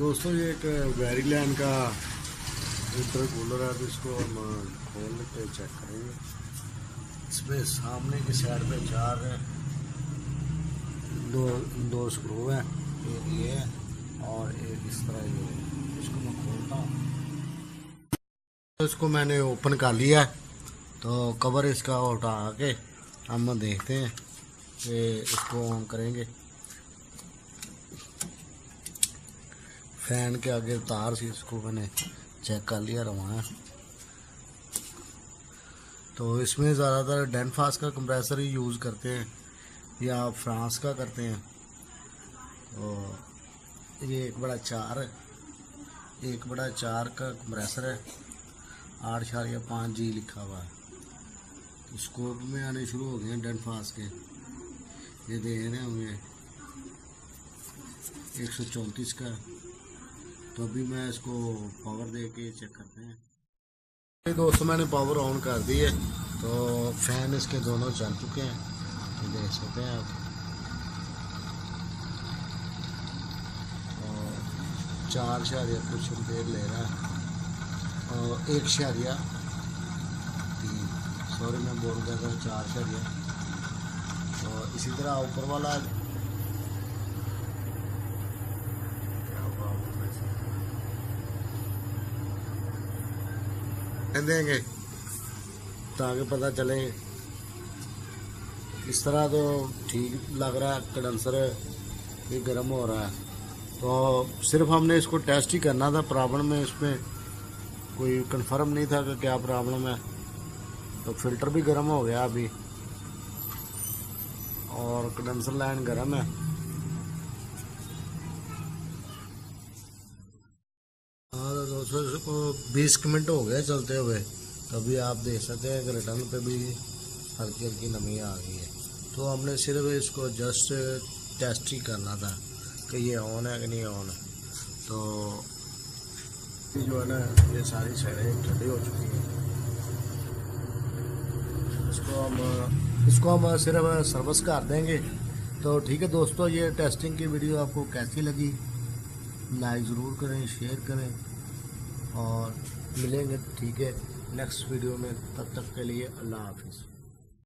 दोस्तों ये एक वेरीलैंड का इंटरकूलर है, तो इसको हम खोल के चेक करेंगे। इसमें सामने की साइड पे चार दो स्क्रू हैं, एक ये है और एक इस तरह ये है। इसको मैं खोलता हूँ, तो इसको मैंने ओपन कर लिया है। तो कवर इसका उठा के हम देखते हैं कि इसको ऑन करेंगे। फैन के आगे तार से इसको मैंने चेक कर लिया रवा है। तो इसमें ज़्यादातर डेनफास का कंप्रेसर ही यूज़ करते हैं या फ्रांस का करते हैं। तो ये एक बड़ा चार का कंप्रेसर है, 8.5 G लिखा हुआ है। तो स्कोप में आने शुरू हो गए हैं डेनफास के, ये दे रहे होंगे 134 का। तो अभी मैं इसको पावर दे के चेक करते हैं। दोस्तों मैंने पावर ऑन कर दी है, तो फैन इसके दोनों चल चुके हैं, तो देख सकते हैं आप। और 4 कुछ देर ले रहा है, और 1.3, सॉरी मैं बोल गया था 4. और इसी तरह ऊपर वाला देंगे ताकि पता चले। इस तरह तो ठीक लग रहा है, कंडेंसर ये गर्म हो रहा है। तो सिर्फ हमने इसको टेस्ट ही करना था, प्रॉब्लम है इसमें कोई कंफर्म नहीं था कि क्या प्रॉब्लम है। तो फिल्टर भी गर्म हो गया अभी, और कंडेंसर लाइन गर्म है। हाँ तो दोस्तों इसको 20 मिनट हो गए चलते हुए। तभी आप देख सकते हैं कि रिटर्न पे भी हल्की हल्की नमी आ गई है। तो हमने सिर्फ इसको जस्ट टेस्ट ही करना था कि ये ऑन है कि नहीं ऑन है। तो जो है ना, ये सारी साइडें ठंडी हो चुकी हैं। इसको हम सिर्फ सर्विस कर देंगे। तो ठीक है दोस्तों, ये टेस्टिंग की वीडियो आपको कैसी लगी, लाइक ज़रूर करें, शेयर करें, और मिलेंगे ठीक है नेक्स्ट वीडियो में। तब तक के लिए अल्लाह हाफिज़।